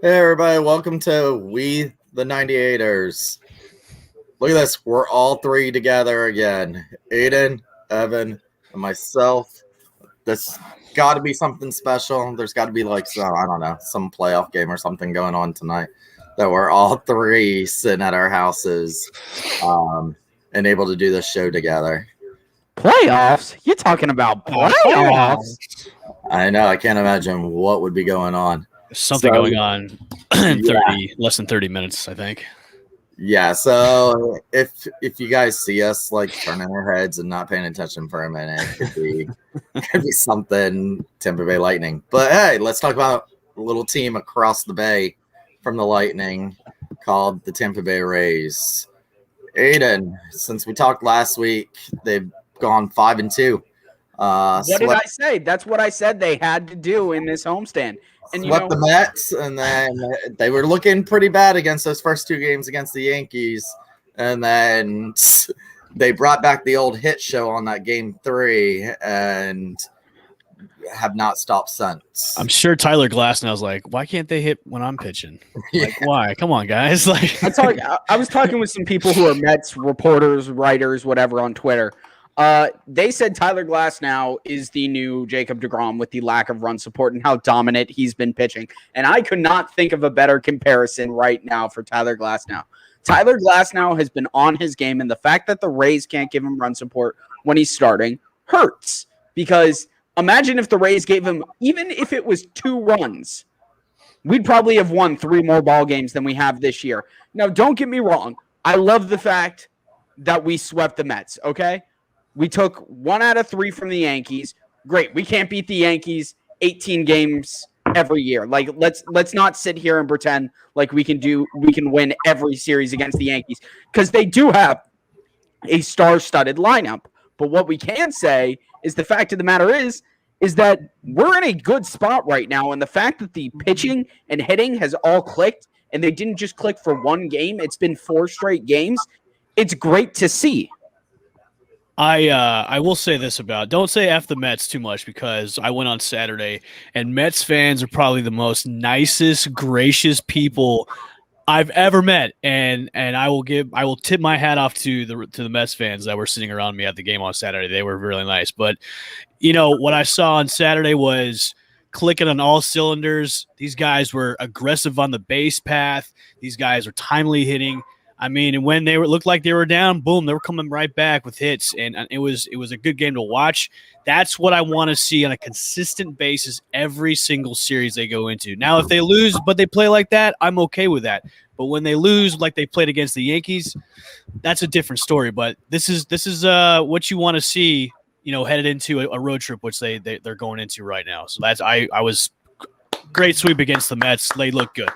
Hey everybody, welcome to We the 98ers. Look at this, we're all three together again. Aiden, Evan, and myself. This got to be something special. There's got to be like some, I don't know, some playoff game or something going on tonight that we're all three sitting at our houses and able to do this show together. Playoffs? You're talking about playoffs? I know, I can't imagine what would be going on. Something going on in less than 30 minutes, I think. Yeah, so if you guys see us like turning our heads and not paying attention for a minute, it could be something Tampa Bay Lightning. But hey, let's talk about a little team across the bay from the Lightning called the Tampa Bay Rays. Aiden, since we talked last week, they've gone 5-2. What did I say? That's what I said they had to do in this homestand. And swept the Mets, and then they were looking pretty bad against those first two games against the Yankees. And then they brought back the old hit show on that game 3 and have not stopped since. I'm sure Tyler Glasnow's like, why can't they hit when I'm pitching? Like, why? Come on, guys. Like, I was talking with some people who are Mets reporters, writers, whatever on Twitter. They said Tyler Glasnow is the new Jacob deGrom with the lack of run support and how dominant he's been pitching. And I could not think of a better comparison right now for Tyler Glasnow. Tyler Glasnow has been on his game, and the fact that the Rays can't give him run support when he's starting hurts. Because imagine if the Rays gave him, even if it was 2 runs, we'd probably have won 3 more ball games than we have this year. Now, don't get me wrong. I love the fact that we swept the Mets, okay? We took 1 out of 3 from the Yankees. Great. We can't beat the Yankees 18 games every year. Like, let's not sit here and pretend like we can win every series against the Yankees, because they do have a star-studded lineup. But what we can say is the fact of the matter is that we're in a good spot right now, and the fact that the pitching and hitting has all clicked, and they didn't just click for 1 game, it's been 4 straight games. It's great to see. I will say this about, don't say F the Mets too much, because I went on Saturday and Mets fans are probably the most nicest, gracious people I've ever met. And I will tip my hat off to the Mets fans that were sitting around me at the game on Saturday. They were really nice. But you know, what I saw on Saturday was clicking on all cylinders. These guys were aggressive on the base path. These guys were timely hitting. I mean, and when they looked like they were down, boom, they were coming right back with hits, and it was a good game to watch. That's what I want to see on a consistent basis every single series they go into. Now, if they lose but they play like that, I'm okay with that. But when they lose like they played against the Yankees, that's a different story. But this is what you want to see, you know, headed into a road trip, which they're going into right now. So that's I was great sweep against the Mets. They look good.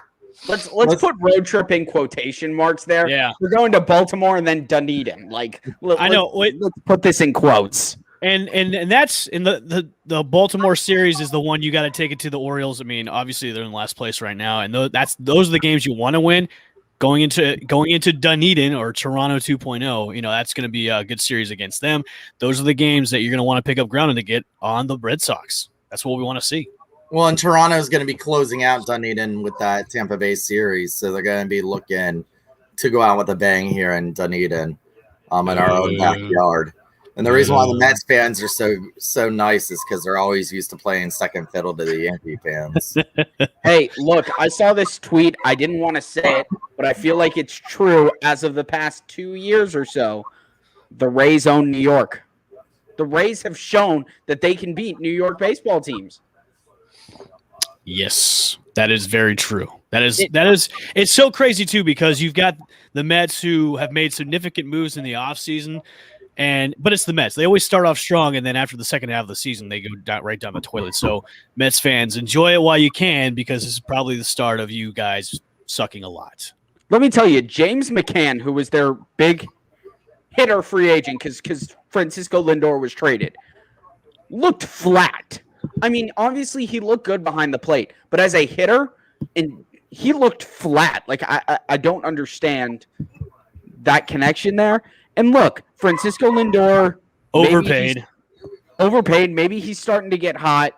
Let's put road trip in quotation marks there. Yeah. We're going to Baltimore and then Dunedin. Like, I know. Let's put this in quotes. And that's in the Baltimore series is the one you got to take it to the Orioles. I mean, obviously they're in last place right now, and those are the games you want to win. Going into Dunedin or Toronto 2.0, you know, that's going to be a good series against them. Those are the games that you're going to want to pick up ground and to get on the Red Sox. That's what we want to see. Well, and Toronto is going to be closing out Dunedin with that Tampa Bay series, so they're going to be looking to go out with a bang here in Dunedin, in our own backyard. And the reason why the Mets fans are so nice is because they're always used to playing second fiddle to the Yankee fans. Hey, look, I saw this tweet. I didn't want to say it, but I feel like it's true. As of the past 2 years or so, the Rays own New York. The Rays have shown that they can beat New York baseball teams. Yes, that is very true. That is it's so crazy too, because you've got the Mets who have made significant moves in the offseason, But it's the Mets. They always start off strong, and then after the second half of the season, they go right down the toilet. So Mets fans, enjoy it while you can, because this is probably the start of you guys sucking a lot. Let me tell you, James McCann, who was their big hitter free agent because Francisco Lindor was traded, looked flat. I mean, obviously he looked good behind the plate, but as a hitter, and he looked flat. Like I don't understand that connection there. And look, Francisco Lindor overpaid. Maybe he's starting to get hot.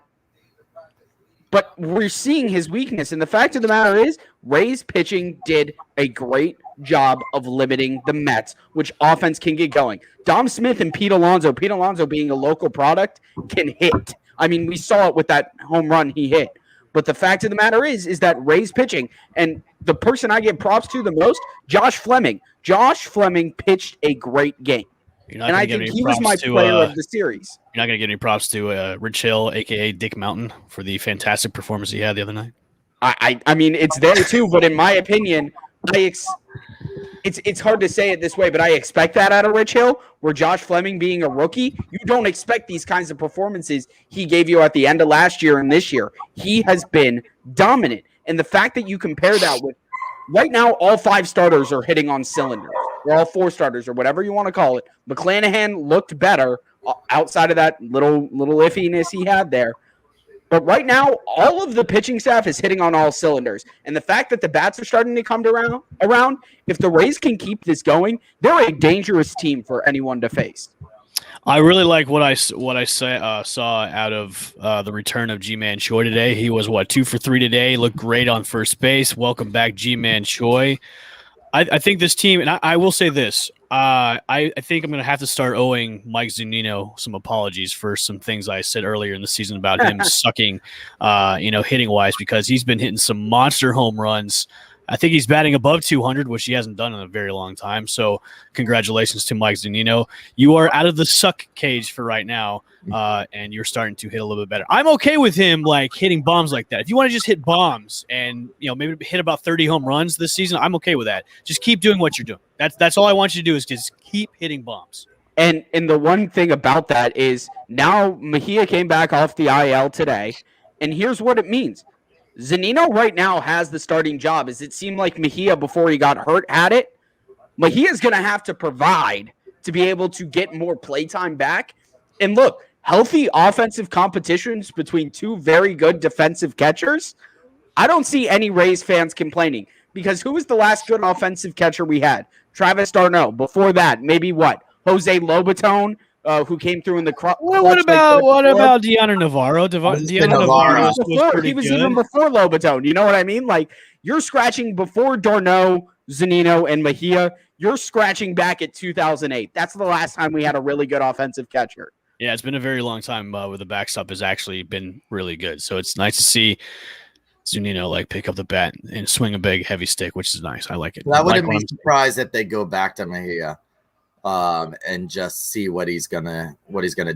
But we're seeing his weakness. And the fact of the matter is, Rays pitching did a great job of limiting the Mets, which offense can get going. Dom Smith and Pete Alonso being a local product, can hit. I mean, we saw it with that home run he hit. But the fact of the matter is that Rays pitching, and the person I give props to the most, Josh Fleming. Josh Fleming pitched a great game. And I think he was my player of the series. You're not going to give any props to Rich Hill, a.k.a. Dick Mountain, for the fantastic performance he had the other night? I mean, it's there too, but in my opinion, it's hard to say it this way, but I expect that out of Rich Hill, where Josh Fleming being a rookie, you don't expect these kinds of performances he gave you at the end of last year and this year. He has been dominant. And the fact that you compare that with right now, all 5 starters are hitting on cylinders, or all 4 starters, or whatever you want to call it. McClanahan looked better outside of that little iffiness he had there. But right now, all of the pitching staff is hitting on all cylinders. And the fact that the bats are starting to come around, if the Rays can keep this going, they're a dangerous team for anyone to face. I really like what I saw out of the return of G-Man Choi today. He was, 2 for 3 today. Looked great on first base. Welcome back, G-Man Choi. I think this team, and I will say this, I think I'm going to have to start owing Mike Zunino some apologies for some things I said earlier in the season about him sucking, hitting-wise, because he's been hitting some monster home runs. I think he's batting above 200, which he hasn't done in a very long time. So congratulations to Mike Zunino. You are out of the suck cage for right now, and you're starting to hit a little bit better. I'm okay with him hitting bombs like that. If you want to just hit bombs and maybe hit about 30 home runs this season, I'm okay with that. Just keep doing what you're doing. That's all I want you to do, is just keep hitting bombs. And the one thing about that is now Mejia came back off the IL today, and here's what it means. Zunino right now has the starting job, as it seemed like Mejia, before he got hurt, had it. Mejia's going to have to provide to be able to get more playtime back. And look, healthy offensive competitions between 2 very good defensive catchers, I don't see any Rays fans complaining, because who was the last good offensive catcher we had? Travis d'Arnaud. Before that, maybe Jose Lobaton, who came through in the crop. What about Deanna Navarro? Deanna Navarro he was even before Lobaton. You know what I mean? You're scratching before d'Arnaud, Zunino, and Mejia. You're scratching back at 2008. That's the last time we had a really good offensive catcher. Yeah, it's been a very long time where the backstop has actually been really good. So it's nice to see Zunino pick up the bat and swing a big heavy stick, which is nice. I like it. I wouldn't be surprised if they go back to Mejia. And just see what he's gonna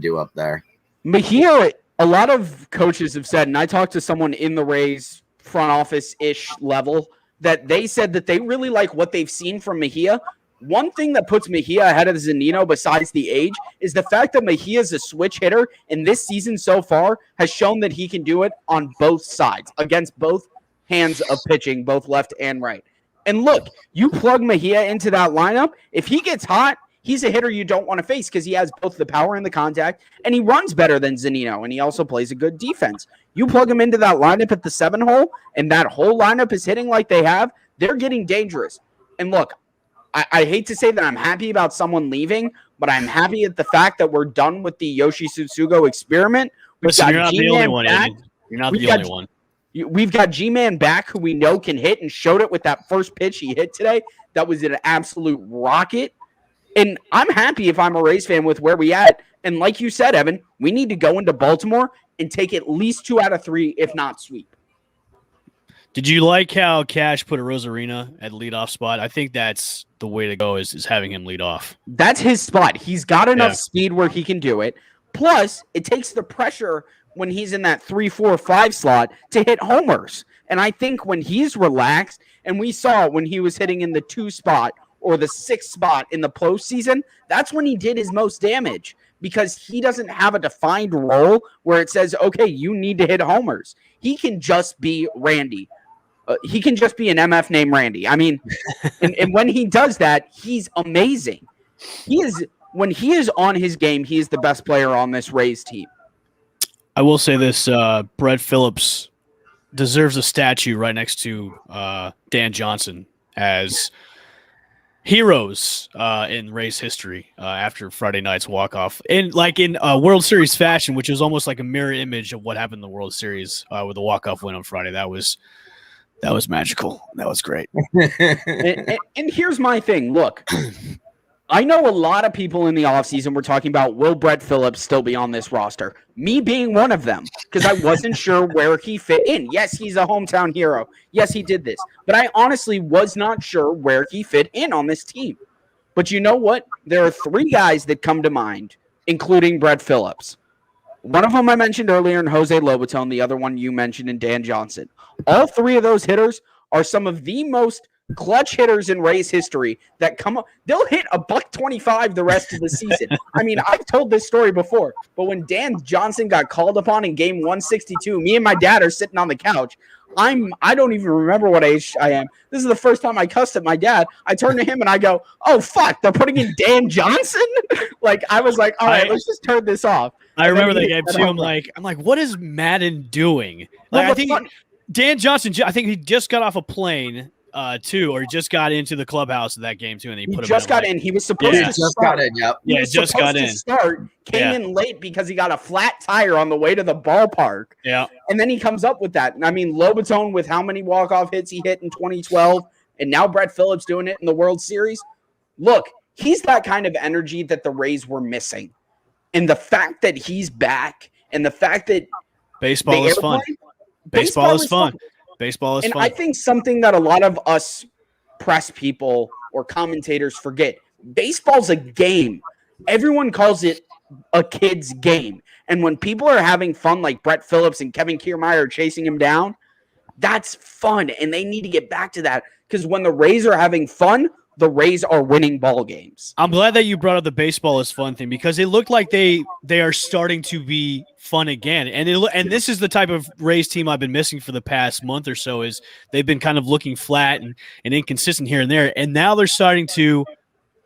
do up there. Mejia, a lot of coaches have said, and I talked to someone in the Rays front office-ish level, that they said that they really like what they've seen from Mejia. One thing that puts Mejia ahead of Zunino, besides the age, is the fact that Mejia is a switch hitter, and this season so far has shown that he can do it on both sides, against both hands of pitching, both left and right. And look, you plug Mejia into that lineup, if he gets hot, he's a hitter you don't want to face, because he has both the power and the contact, and he runs better than Zunino, and he also plays a good defense. You plug him into that lineup at the 7 hole, and that whole lineup is hitting like they have, they're getting dangerous. And look, I hate to say that I'm happy about someone leaving, but I'm happy at the fact that we're done with the Yoshi Tsutsugo experiment. Listen, you're not the only one, Eddie. You're not the only one. We've got G-Man back, who we know can hit, and showed it with that first pitch he hit today. That was an absolute rocket. And I'm happy if I'm a Rays fan with where we at. And like you said, Evan, we need to go into Baltimore and take at least 2 out of 3, if not sweep. Did you like how Cash put a Rosarina at leadoff spot? I think that's the way to go, is having him lead off. That's his spot. He's got enough speed where he can do it. Plus, it takes the pressure when he's in that 3, 4, 5 slot to hit homers. And I think when he's relaxed, and we saw when he was hitting in the 2 spot or the 6th spot in the postseason, that's when he did his most damage because he doesn't have a defined role where it says, okay, you need to hit homers. He can just be Randy. He can just be an MF named Randy. I mean, and when he does that, he's amazing. When he is on his game, he is the best player on this Rays team. I will say this: Brett Phillips deserves a statue right next to Dan Johnson as heroes in Rays history after Friday night's walk-off. In World Series fashion, which is almost like a mirror image of what happened in the World Series with the walk-off win on Friday. That was magical. That was great. and here's my thing. Look, I know a lot of people in the offseason were talking about, will Brett Phillips still be on this roster? Me being one of them, because I wasn't sure where he fit in. Yes, he's a hometown hero. Yes, he did this. But I honestly was not sure where he fit in on this team. But you know what? There are 3 guys that come to mind, including Brett Phillips. One of them I mentioned earlier in Jose Lobaton. The other one you mentioned in Dan Johnson. All 3 of those hitters are some of the most clutch hitters in Rays history that come up. They'll hit a $125 the rest of the season. I mean, I've told this story before, but when Dan Johnson got called upon in game 162, me and my dad are sitting on the couch. I don't even remember what age I am. This is the first time I cussed at my dad. I turn to him and I go, "Oh fuck, they're putting in Dan Johnson?" Like I was like, "All right, let's just turn this off." I remember that game too. I'm like, what is Madden doing? Like, I think Dan Johnson. I think he just got off a plane. Too, or he just got into the clubhouse of that game too, and he just got in. He was supposed to just got in. Yep. He just got in. Came in late because he got a flat tire on the way to the ballpark. Yeah, and then he comes up with that. I mean, Lobaton with how many walk-off hits he hit in 2012, and now Brett Phillips doing it in the World Series. Look, he's that kind of energy that the Rays were missing, and the fact that he's back, and the fact that baseball is fun. Baseball is fun. Baseball is fun. And I think something that a lot of us press people or commentators forget, baseball's a game. Everyone calls it a kid's game. And when people are having fun like Brett Phillips and Kevin Kiermaier are chasing him down, that's fun. And they need to get back to that because when the Rays are having fun, the Rays are winning ball games. I'm glad that you brought up the baseball is fun thing because it looked like they are starting to be fun again. And this is the type of Rays team I've been missing for the past month or so is they've been kind of looking flat and inconsistent here and there. And now they're starting to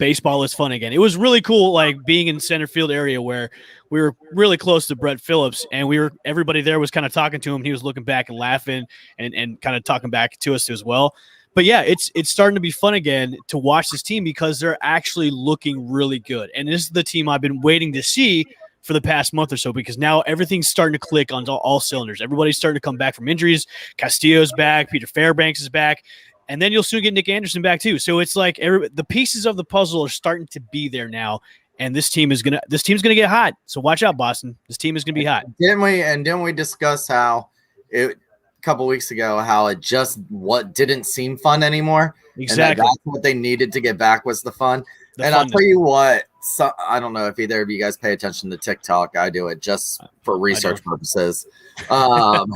baseball is fun again. It was really cool, like being in center field area where we were really close to Brett Phillips and everybody there was kind of talking to him. He was looking back and laughing and kind of talking back to us as well. But yeah, it's starting to be fun again to watch this team because they're actually looking really good. And this is the team I've been waiting to see for the past month or so because now everything's starting to click on all cylinders. Everybody's starting to come back from injuries. Castillo's back. Peter Fairbanks is back. And then you'll soon get Nick Anderson back too. So it's like the pieces of the puzzle are starting to be there now. And this team's gonna get hot. So watch out, Boston. This team is gonna be hot. Didn't we discuss how a couple weeks ago how it just didn't seem fun anymore? Exactly. And that's what they needed to get back was the fun. I'll tell you what, I don't know if either of you guys pay attention to TikTok. I do it just for research purposes. But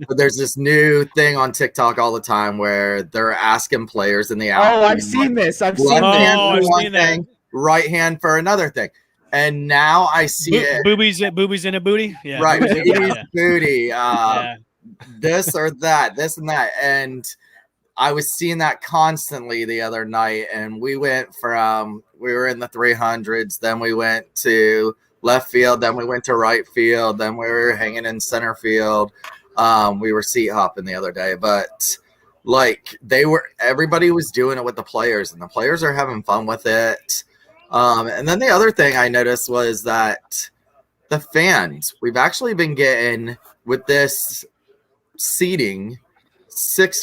there's this new thing on TikTok all the time where they're asking players in the outfield. Oh, I've seen this. I've seen that. Right hand for another thing. And now I see it. Boobies in a booty? Yeah. Right. Booty. This or that, this and that. And I was seeing that constantly the other night. And we went from, we were in the 300s. Then we went to left field. Then we went to right field. Then we were hanging in center field. We were seat hopping the other day. But like everybody was doing it with the players. And the players are having fun with it. And then the other thing I noticed was that the fans, we've actually been getting with this seating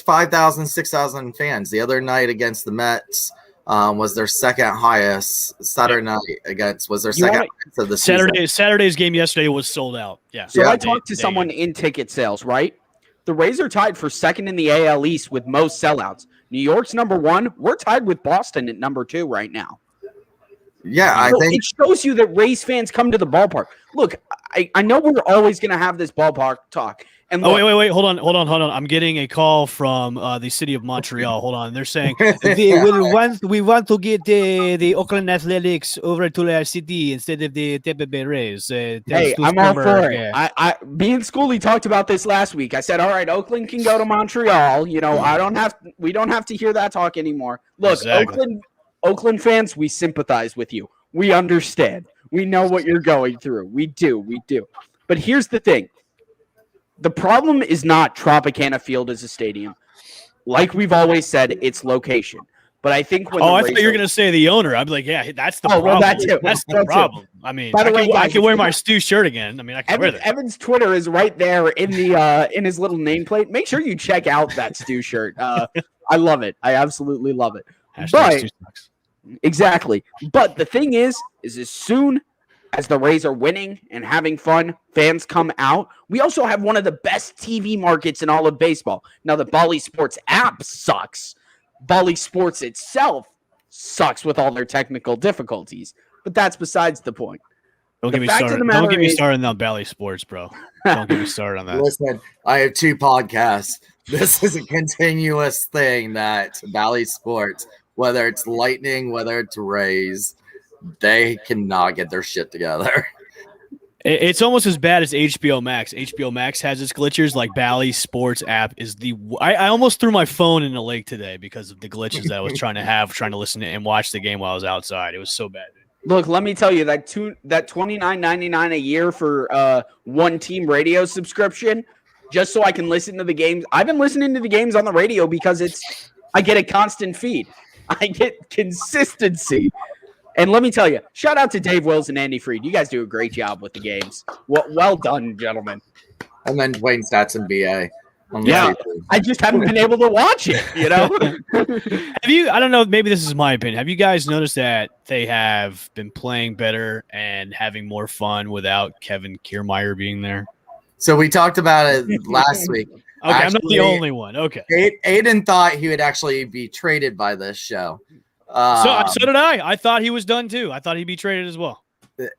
5,000, 6,000 fans. The other night against the Mets was their second highest. Saturday night against was their second highest of the season. Saturday's game yesterday was sold out. Yeah. So I talked to someone in ticket sales, right? The Rays are tied for second in the AL East with most sellouts. New York's number one. We're tied with Boston at number 2 right now. Yeah, I So think it shows you that Rays fans come to the ballpark. Look, I know we're always going to have this ballpark talk. And Oh, look, wait. Hold on. I'm getting a call from the city of Montreal. Hold on. They're saying we want to get the Oakland Athletics over to our city instead of the Tampa Bay Rays. hey, I'm all for it. Me and Schoolie talked about this last week. I said, all right, Oakland can go to Montreal. You know, we don't have to hear that talk anymore. Look, Exactly. Oakland fans, we sympathize with you. We understand. We know what you're going through. We do. But here's the thing. The problem is not Tropicana Field as a stadium. Like we've always said, it's location. But I think when I thought you were going to say the owner. I'd be like, yeah, that's the problem. Well, that too. That's the problem. I mean, by the way, I guys, can wear my Stu shirt again. I mean, I can wear that. Evan's Twitter is right there in the in his little nameplate. Make sure you check out that Stu shirt. I love it. I absolutely love it. Hashtag Stu sucks. Exactly. But the thing is as soon as the Rays are winning and having fun, fans come out. We also have one of the best TV markets in all of baseball. Now, the Bally Sports app sucks. Bally Sports itself sucks with all their technical difficulties. But that's besides the point. Don't get me started on Bally Sports, bro. Don't get me started on that. Listen, I have 2 podcasts. This is a continuous thing that Bally Sports, whether it's Lightning, whether it's Rays, they cannot get their shit together. It's almost as bad as HBO Max. HBO Max has its glitches. Like Bally Sports app is I almost threw my phone in the lake today because of the glitches that I was trying to listen to and watch the game while I was outside. It was so bad. Look, let me tell you that $29.99 a year for one team radio subscription, just so I can listen to the games. I've been listening to the games on the radio because I get a constant feed. I get consistency. And let me tell you, shout out to Dave Wills and Andy Freed. You guys do a great job with the games. Well done, gentlemen. And then Dwayne Stats BA. Yeah, I just haven't been able to watch it, you know? I don't know, maybe this is my opinion. Have you guys noticed that they have been playing better and having more fun without Kevin Kiermaier being there? So we talked about it last week. Okay, I'm not the only one. Okay. Aiden thought he would actually be traded by this show. So did I. I thought he was done too. I thought he'd be traded as well.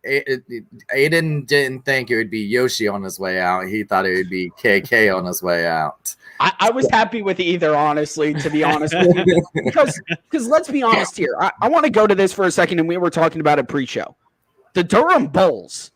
Aiden didn't think it would be Yoshi on his way out. He thought it would be KK on his way out. I was happy with either, honestly, to be honest with you. Because let's be honest here. I want to go to this for a second, and we were talking about it pre-show. The Durham Bulls,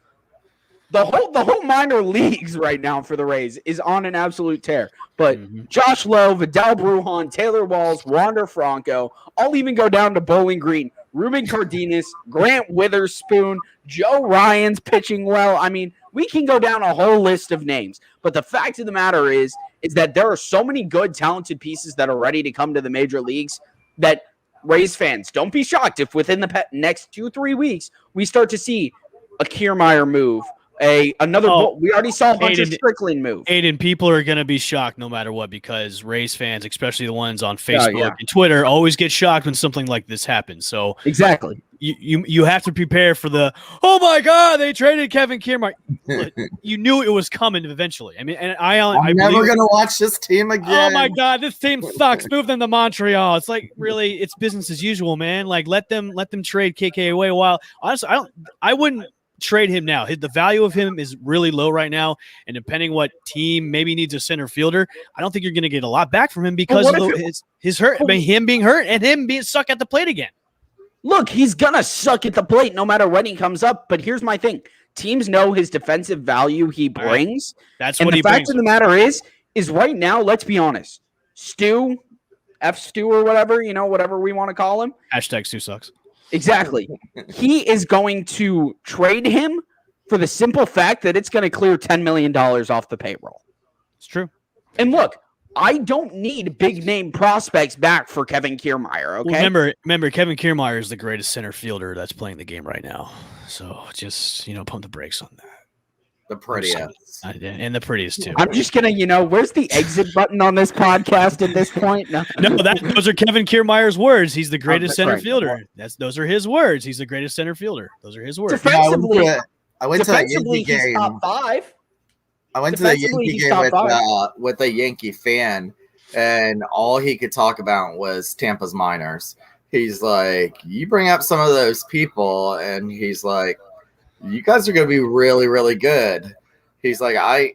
the whole minor leagues right now for the Rays is on an absolute tear. But Josh Lowe, Vidal Brujan, Taylor Walls, Wander Franco, I'll even go down to Bowling Green, Ruben Cardenas, Grant Witherspoon, Joe Ryan's pitching well. I mean, we can go down a whole list of names. But the fact of the matter is that there are so many good, talented pieces that are ready to come to the major leagues that Rays fans, don't be shocked if within the next 2-3 weeks we start to see a Kiermaier move. We already saw a bunch of Strickland move. Aiden, people are going to be shocked no matter what because Rays fans, especially the ones on Facebook and Twitter, always get shocked when something like this happens. So exactly, you have to prepare for oh my God, they traded Kevin Kiermaier. You knew it was coming eventually. I mean, and I'm never going to watch this team again. Oh my God, this team sucks. Move them to Montreal. It's like really, it's business as usual, man. Like let them trade KK away a while. Honestly, I wouldn't trade him now. The value of him is really low right now, and depending what team maybe needs a center fielder, I don't think you're going to get a lot back from him because of his hurt. I mean, him being hurt and him being stuck at the plate again. Look, he's gonna suck at the plate no matter when he comes up. But here's my thing: teams know his defensive value he brings. Right. That's what he brings. And the fact of the matter is right now. Let's be honest, Stu or whatever whatever we want to call him. Hashtag Stu sucks. Exactly. He is going to trade him for the simple fact that it's going to clear $10 million off the payroll. It's true. And look, I don't need big name prospects back for Kevin Kiermaier. Okay. Well, remember, Kevin Kiermaier is the greatest center fielder that's playing the game right now. So just pump the brakes on that. The prettiest. And the prettiest too. I'm just gonna, where's the exit button on this podcast at this point? No, those are Kevin Kiermaier's words. He's the greatest center fielder. Those are his words. He's the greatest center fielder. Those are his words. Defensively, I went to a Yankee game. Top 5. I went to the Yankee game with a Yankee fan, and all he could talk about was Tampa's minors. he's like, you bring up some of those people, and he's like, you guys are going to be really, really good. He's like, I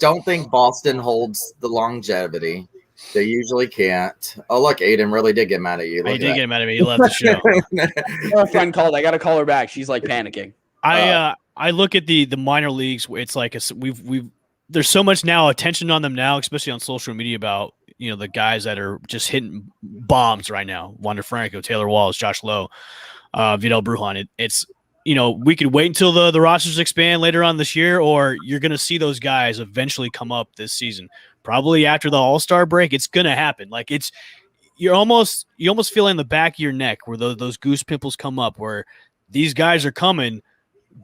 don't think Boston holds the longevity. They usually can't. Oh, look, Aiden really did get mad at you. He did get mad at me. He left the show. My friend called. I got to call her back. She's like panicking. I look at the minor leagues. It's like we've there's so much now attention on them now, especially on social media about the guys that are just hitting bombs right now. Wander Franco, Taylor Walls, Josh Lowe, Vidal Brujan. It's we could wait until the rosters expand later on this year, or you're going to see those guys eventually come up this season. Probably after the All-Star break, it's going to happen. Like you almost feel in the back of your neck where those goose pimples come up, where these guys are coming.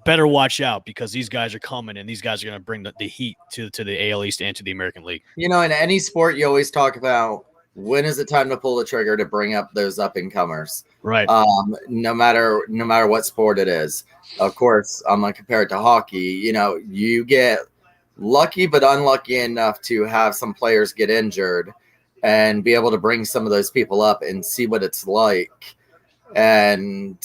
Better watch out, because these guys are coming, and these guys are going to bring the heat to the AL East and to the American League. In any sport, you always talk about when is it time to pull the trigger to bring up those up-and-comers. Right. No matter what sport it is. Of course, I'm going to compare it to hockey. You get lucky but unlucky enough to have some players get injured and be able to bring some of those people up and see what it's like. And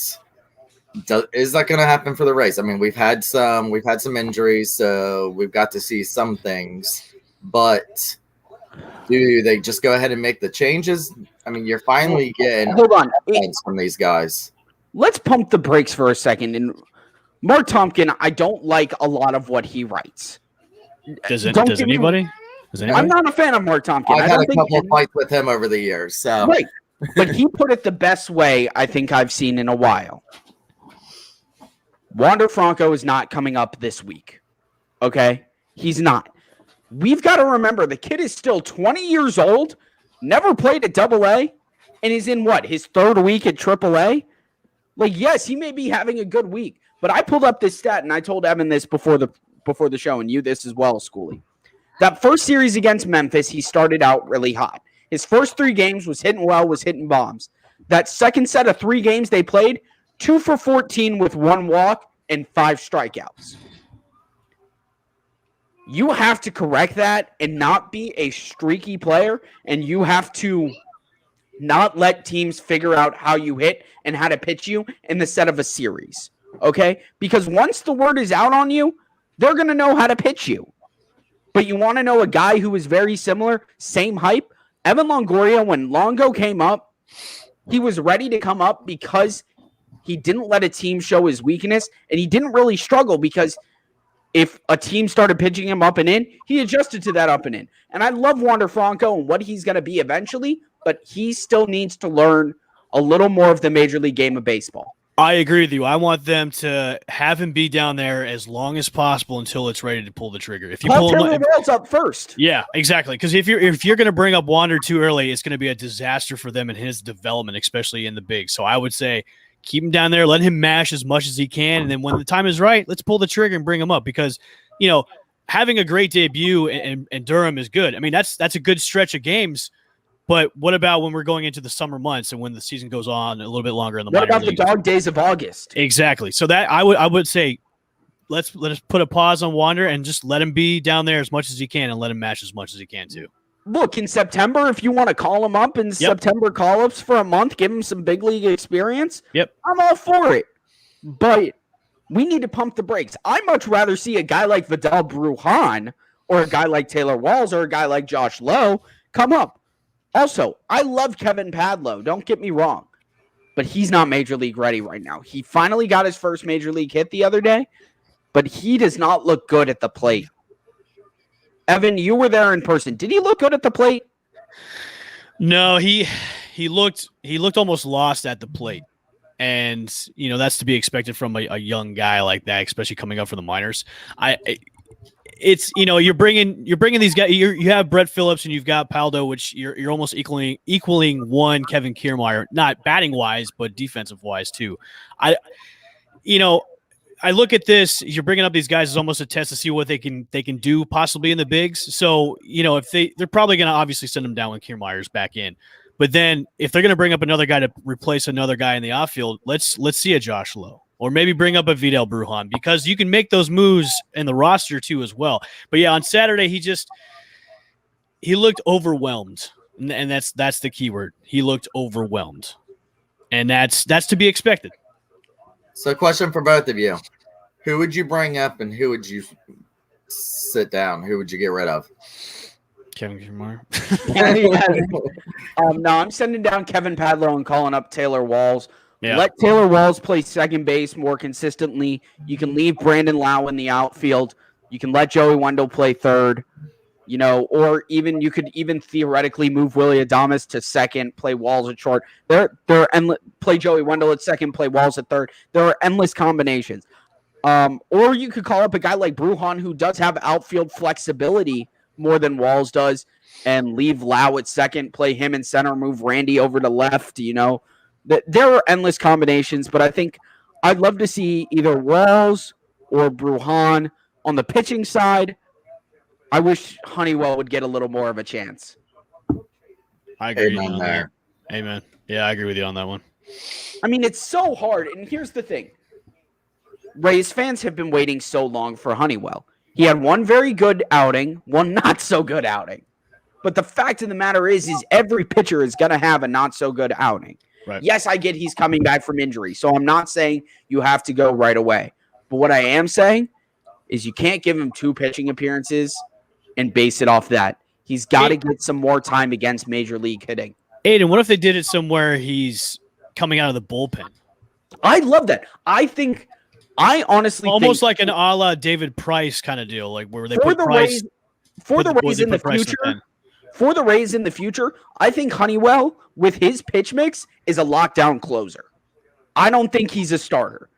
is that going to happen for the Rays? I mean, we've had some injuries, so we've got to see some things, but do they just go ahead and make the changes? I mean, you're finally getting from these guys. Let's pump the brakes for a second. And Mark Tompkin, I don't like a lot of what he writes. Does anybody? I'm not a fan of Mark Tompkin. I've had a couple of fights with him over the years. So. Right. But he put it the best way I think I've seen in a while. Wander Franco is not coming up this week. Okay? He's not. We've got to remember the kid is still 20 years old, never played at AA, and is in his third week at AAA? Like, yes, he may be having a good week, but I pulled up this stat, and I told Evan this before the show, and you this as well, Schoolie. That first series against Memphis, he started out really hot. His first 3 games was hitting well, was hitting bombs. That second set of 3 games they played, 2 for 14 with 1 walk and 5 strikeouts. You have to correct that and not be a streaky player, and you have to not let teams figure out how you hit and how to pitch you in the set of a series, okay? Because once the word is out on you, they're going to know how to pitch you. But you want to know a guy who is very similar, same hype? Evan Longoria, when Longo came up, he was ready to come up because he didn't let a team show his weakness, and he didn't really struggle because if a team started pitching him up and in, he adjusted to that up and in. And I love Wander Franco and what he's going to be eventually, but he still needs to learn a little more of the major league game of baseball. I agree with you. I want them to have him be down there as long as possible until it's ready to pull the trigger. If you pull Taylor Walls up first. Yeah, exactly. Because if you're going to bring up Wander too early, it's going to be a disaster for them in his development, especially in the big. So I would say keep him down there, let him mash as much as he can, and then when the time is right, let's pull the trigger and bring him up, because having a great debut in Durham is good. I mean, that's a good stretch of games. But what about when we're going into the summer months and when the season goes on a little bit longer in the minor leagues? What about the dog days of August? Exactly. So that I would say let's put a pause on Wander and just let him be down there as much as he can and let him match as much as he can too. Look, in September, if you want to call him up in September call-ups for a month, give him some big league experience, I'm all for it. But we need to pump the brakes. I'd much rather see a guy like Vidal Brujan or a guy like Taylor Walls or a guy like Josh Lowe come up. Also, I love Kevin Padlo. Don't get me wrong. But he's not major league ready right now. He finally got his first major league hit the other day, but he does not look good at the plate. Evan, you were there in person. Did he look good at the plate? No, he looked almost lost at the plate. And, that's to be expected from a young guy like that, especially coming up from the minors. It's you're bringing these guys. You have Brett Phillips and you've got Paldo, which you're almost equaling one Kevin Kiermaier, not batting wise, but defensive wise too. I look at this. You're bringing up these guys as almost a test to see what they can do possibly in the bigs. So if they're probably going to obviously send them down when Kiermaier's back in. But then if they're going to bring up another guy to replace another guy in the outfield, let's see a Josh Lowe. Or maybe bring up a Vidal Brujan, because you can make those moves in the roster too as well. But yeah, on Saturday he looked overwhelmed, and that's the key word. He looked overwhelmed. and that's to be expected. So, question for both of you: who would you bring up, and who would you sit down? Who would you get rid of? Kevin Kimar. No, I'm sending down Kevin Padlow and calling up Taylor Walls. Yeah. Let Taylor Walls play second base more consistently. You can leave Brandon Lau in the outfield. You can let Joey Wendell play third. Or even you could even theoretically move Willie Adames to second, play Walls at short. There are endless, play Joey Wendell at second, play Walls at third. There are endless combinations. Or you could call up a guy like Brujan who does have outfield flexibility more than Walls does, and leave Lau at second, play him in center, move Randy over to left. There are endless combinations, but I think I'd love to see either Walls or Brujan on the pitching side. I wish Honeywell would get a little more of a chance. I agree. Amen there. Amen. Yeah, I agree with you on that one. I mean, it's so hard. And here's the thing. Rays fans have been waiting so long for Honeywell. He had one very good outing, one not so good outing. But the fact of the matter is every pitcher is going to have a not so good outing. Right. Yes, I get he's coming back from injury. So I'm not saying you have to go right away. But what I am saying is you can't give him 2 pitching appearances and base it off that. He's got to get some more time against major league hitting. Aiden, what if they did it somewhere he's coming out of the bullpen? I love that. I honestly almost think like an a la David Price kind of deal, like where they for put the Price Rays, for the Rays in the future. For the Rays in the future, I think Honeywell with his pitch mix is a lockdown closer. I don't think he's a starter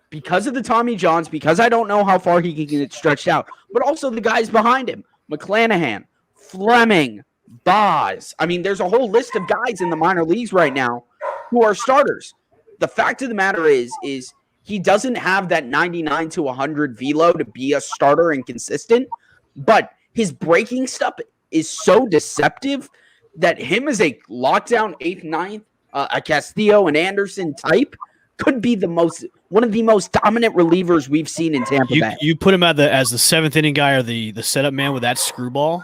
because of the Tommy Johns, because I don't know how far he can get stretched out, but also the guys behind him, McClanahan, Fleming, Boz. I mean, there's a whole list of guys in the minor leagues right now who are starters. The fact of the matter is he doesn't have that 99 to 100 velo to be a starter and consistent, but his breaking stuff is so deceptive that him as a lockdown 8th, 9th, a Castillo and Anderson type could be one of the most dominant relievers we've seen in Tampa Bay. You put him as the 7th inning guy or the setup man with that screwball.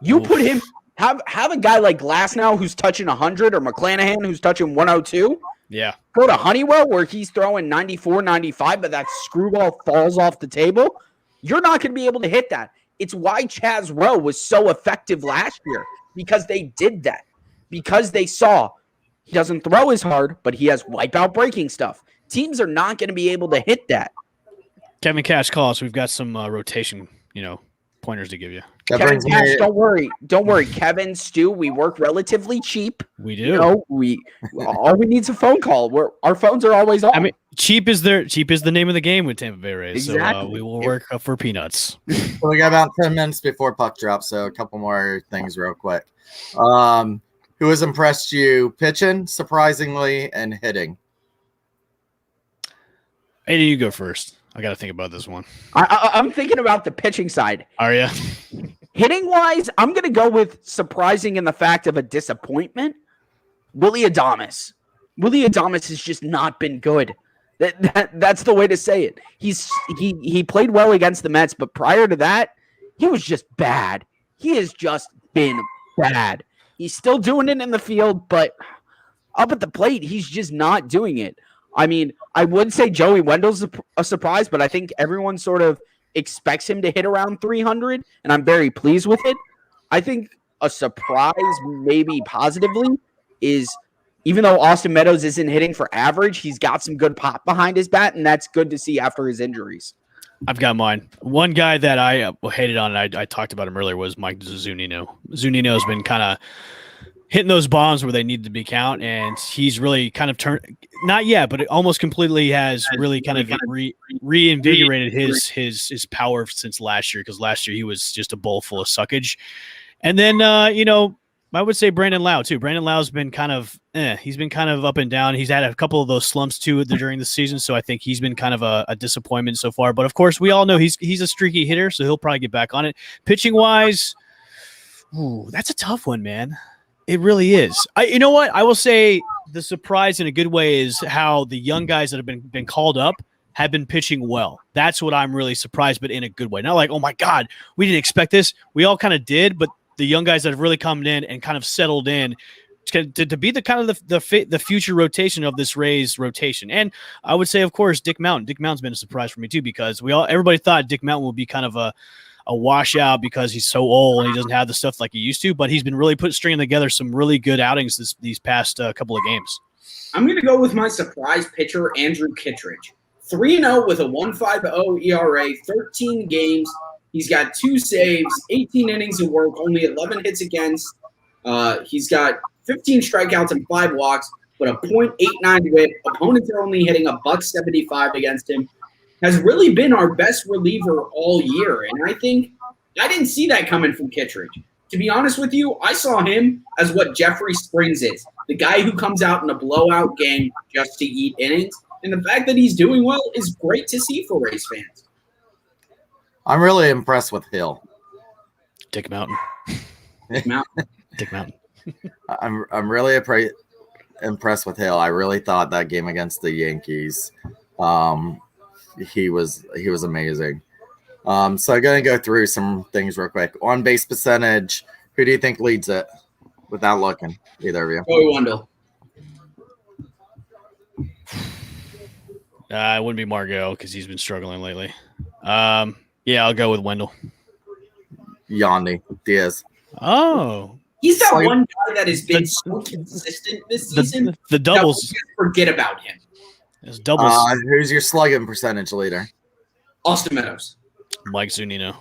You put him have a guy like Glasnow who's touching 100 or McClanahan who's touching 102. Yeah. Go to Honeywell where he's throwing 94, 95, but that screwball falls off the table. You're not going to be able to hit that. It's why Chaz Rowe was so effective last year, because they did that. Because they saw he doesn't throw as hard, but he has wipeout breaking stuff. Teams are not going to be able to hit that. Kevin Cash, call us. We've got some rotation, pointers to give you. Kevin Cash, don't worry. Kevin, Stu, we work relatively cheap. We do. All we need is a phone call. Our phones are always on. I mean, cheap is the name of the game with Tampa Bay Rays. Exactly. So we will work for peanuts. So we got about 10 minutes before puck drop, so a couple more things real quick. Who has impressed you pitching, surprisingly, and hitting? Aiden, you go first. I got to think about this one. I'm thinking about the pitching side. Are you? Hitting wise, I'm going to go with surprising in the fact of a disappointment. Willie Adames. Willie Adames has just not been good. That's the way to say it. He played well against the Mets, but prior to that, he was just bad. He has just been bad. He's still doing it in the field, but up at the plate, he's just not doing it. I mean, I would say Joey Wendell's a surprise, but I think everyone sort of expects him to hit around 300, and I'm very pleased with it. I think a surprise, maybe positively, is even though Austin Meadows isn't hitting for average, he's got some good pop behind his bat, and that's good to see after his injuries. I've got mine. One guy that I hated on, and I talked about him earlier, was Mike Zunino. Zunino has been kind of hitting those bombs where they need to be count, and he's really kind of turned – not yet, but it almost completely has really kind of reinvigorated his power since last year, because last year he was just a bowl full of suckage. And then, I would say Brandon Lau, too. Brandon Lau's been kind of he's been kind of up and down. He's had a couple of those slumps, too, during the season, so I think he's been kind of a disappointment so far. But, of course, we all know he's a streaky hitter, so he'll probably get back on it. Pitching-wise, that's a tough one, man. It really is. You know what? I will say the surprise in a good way is how the young guys that have been called up have been pitching well. That's what I'm really surprised, but in a good way. Not like, oh, my God, we didn't expect this. We all kind of did, but the young guys that have really come in and kind of settled in to be the kind of the future rotation of this Rays rotation. And I would say, of course, Dick Mountain. Dick Mountain's been a surprise for me too, because everybody thought Dick Mountain would be kind of a washout because he's so old and he doesn't have the stuff like he used to. But he's been really stringing together some really good outings these past couple of games. I'm going to go with my surprise pitcher, Andrew Kittredge. 3-0 with a 1.50 ERA, 13 games. He's got 2 saves, 18 innings of work, only 11 hits against. He's got 15 strikeouts and 5 walks, but a .89 whip. Opponents are only hitting a $1.75 against him. Has really been our best reliever all year, and I think I didn't see that coming from Kittredge. To be honest with you, I saw him as what Jeffrey Springs is, the guy who comes out in a blowout game just to eat innings. And the fact that he's doing well is great to see for Rays fans. I'm really impressed with Hill. Dick Mountain. Dick Mountain. I'm really impressed with Hill. I really thought that game against the Yankees, he was amazing. So I'm going to go through some things real quick. On base percentage, who do you think leads it? Without looking, either of you. Joey Wendell. It wouldn't be Margot because he's been struggling lately. Yeah, I'll go with Wendell. Yandy Diaz. Oh. He's that one guy that has been so consistent this season. The doubles. That we forget about him. It's doubles. Who's your slugging percentage leader? Austin Meadows. Mike Zunino.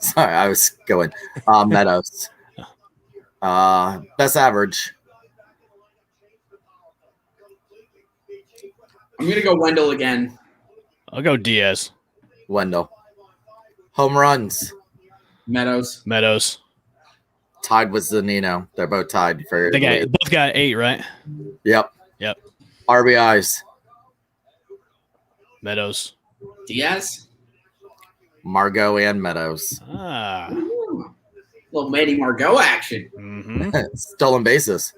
Sorry, I was going. Meadows. Best average. I'm going to go Wendell again. I'll go Diaz. Wendell. Home runs. Meadows. Tied with Zunino. They're both tied. They both got 8, right? Yep. RBIs. Meadows. Diaz. Margot and Meadows. Ooh. Little Manny Margot action. Mm-hmm. Stolen bases.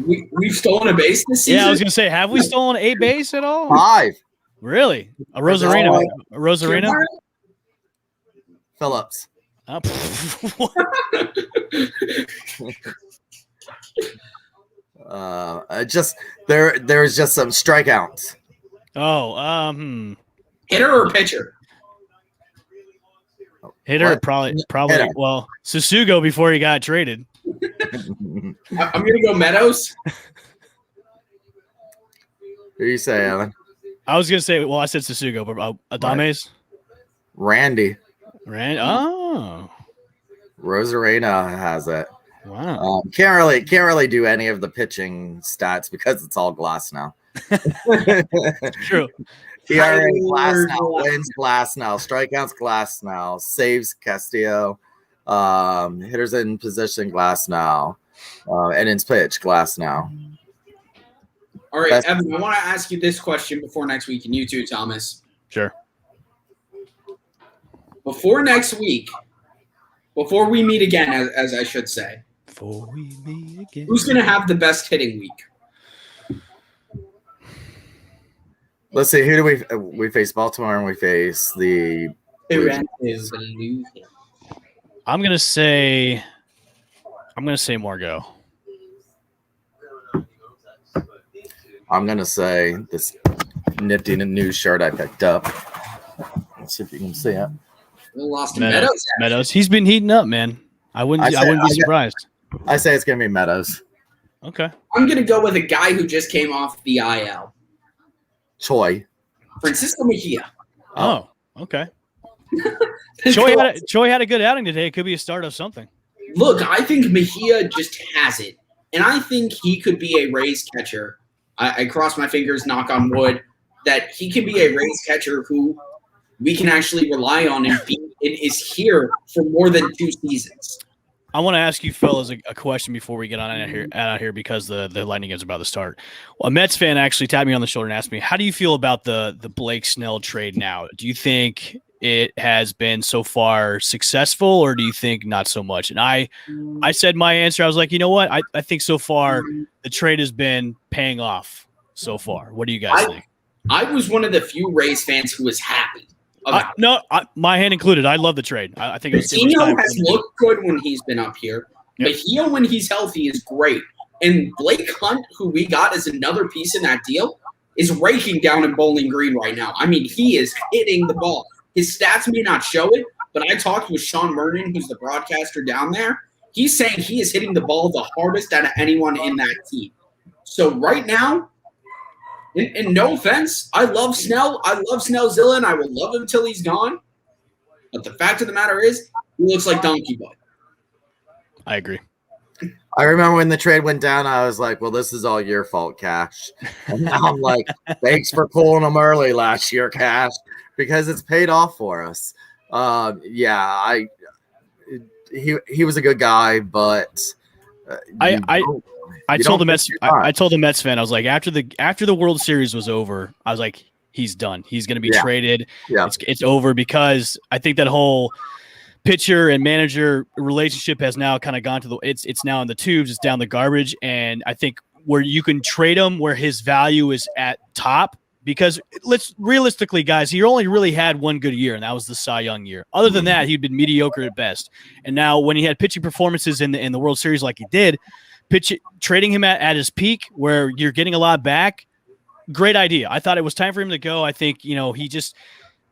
We've stolen a base this season? Yeah, I was going to say, have we stolen 8 base at all? 5. Really? A Rosarino? Phillips. There's just some strikeouts. Hitter or pitcher? Hitter, What? probably. Hitter. Well, Susugo before he got traded. I'm going to go Meadows. Who do you say, Evan? I was going to say, well, I said Susugo, but Adames? Randy. Oh. Rosarena has it. Wow. Can't really do any of the pitching stats because it's all glass now. True. ERA glass now, wins glass now, strikeouts glass now, saves Castillo, hitters in position glass now, innings pitch glass now. All right, Evan, I want to ask you this question before next week, and you too, Thomas. Sure. Before next week, before we meet again, as I should say, Before we meet again. who's going to have the best hitting week? Let's see. Who do we face? Baltimore, and we face the. I'm gonna say Margot. I'm gonna say this nifty new shirt I picked up. Let's see if you can see it. We lost to Meadows. Meadows. He's been heating up, man. I wouldn't be surprised. I say it's gonna be Meadows. Okay. I'm going to go with a guy who just came off the IL. Choi. Francisco Mejia. Oh, okay. Choi had a good outing today. It could be a start of something. Look, I think Mejia just has it. And I think he could be a Rays catcher. I cross my fingers, knock on wood, that he can be a Rays catcher who we can actually rely on and is here for more than 2 seasons. I want to ask you fellas a question before we get on out here because the Lightning is about to start. Well, a Mets fan actually tapped me on the shoulder and asked me, how do you feel about the Blake Snell trade now? Do you think it has been so far successful, or do you think not so much? And I said my answer. I was like, you know what? I think so far the trade has been paying off so far. What do you guys think? I was one of the few Rays fans who was happy My hand included. I love the trade. I think it was Coutinho time has looked good when he's been up here. Yep. Mejia, when he's healthy, is great. And Blake Hunt, who we got as another piece in that deal, is raking down in Bowling Green right now. I mean, he is hitting the ball. His stats may not show it, but I talked with Sean Mernon, who's the broadcaster down there. He's saying he is hitting the ball the hardest out of anyone in that team. So right now, and no offense, I love Snell. I love Snellzilla, and I will love him till he's gone. But the fact of the matter is, he looks like Donkey Boy. I agree. I remember when the trade went down, I was like, well, this is all your fault, Cash. And now I'm like, thanks for pulling them early last year, Cash, because it's paid off for us. He was a good guy, but I told the Mets fan, I was like, after the World Series was over, I was like, he's done. He's going to be traded. Yeah. It's over, because I think that whole pitcher and manager relationship has now kind of gone to it's now in the tubes. It's down the garbage. And I think where you can trade him where his value is at top, because let's realistically, guys, he only really had one good year, and that was the Cy Young year. Other than that, he'd been mediocre at best. And now when he had pitching performances in the World Series like he did, trading him at his peak where you're getting a lot back, great idea. I thought it was time for him to go. I think, he just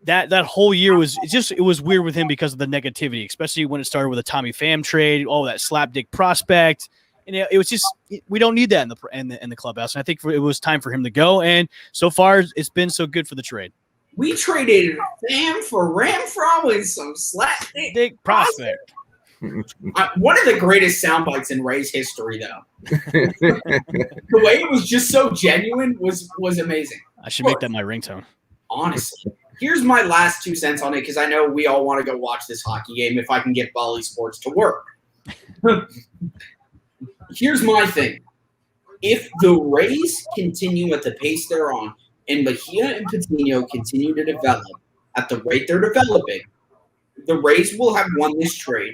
that whole year it was weird with him because of the negativity, especially when it started with a Tommy Pham trade, all that slapdick prospect. And it was just, we don't need that in the clubhouse. And I think it was time for him to go. And so far, it's been so good for the trade. We traded Pham for Ramfro and some slapdick prospect. One of the greatest sound bites in Ray's history, though. The way it was just so genuine was amazing. I should make that my ringtone. Honestly. Here's my last 2 cents on it, because I know we all want to go watch this hockey game if I can get Bally Sports to work. Here's my thing. If the Rays continue at the pace they're on, and Mejia and Patino continue to develop at the rate they're developing, the Rays will have won this trade,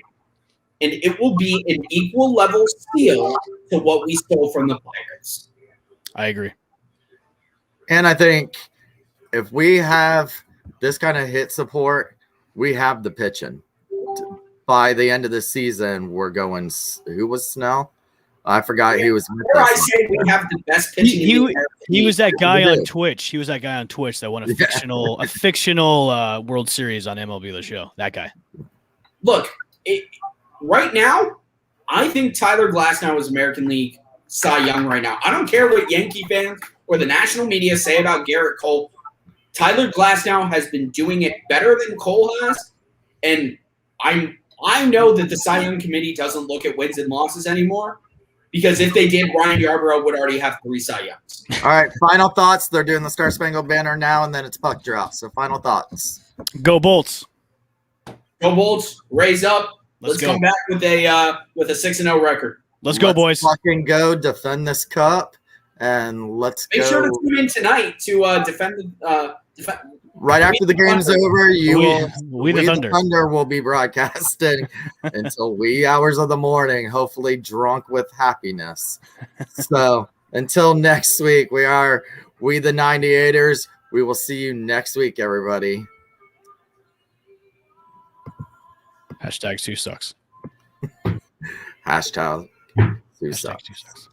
and it will be an equal level steal to what we stole from the Pirates. I agree. And I think if we have this kind of hit support, we have the pitching. By the end of the season, we're going – who was Snell? I forgot he was with us. I say we have the best pitching. He was that guy on Twitch. He was that guy on Twitch that won a fictional World Series on MLB The Show. That guy. Look, right now, I think Tyler Glasnow is American League Cy Young right now. I don't care what Yankee fans or the national media say about Garrett Cole. Tyler Glasnow has been doing it better than Cole has, and I know that the Cy Young committee doesn't look at wins and losses anymore, because if they did, Ryan Yarbrough would already have 3 Cy Youngs. All right, final thoughts. They're doing the Star Spangled Banner now, and then it's puck drop. So final thoughts. Go Bolts. Go Bolts. Raise up. Let's come back with a 6-0 record. Let's go, boys. Fucking go defend this cup, and let's Make sure to tune in tonight to defend. Right after the game's over, the Thunder will be broadcasting until wee hours of the morning, hopefully drunk with happiness. So until next week, we the 98ers. We will see you next week, everybody. Hashtag 2 sucks. Hashtag 2 sucks. 2 sucks.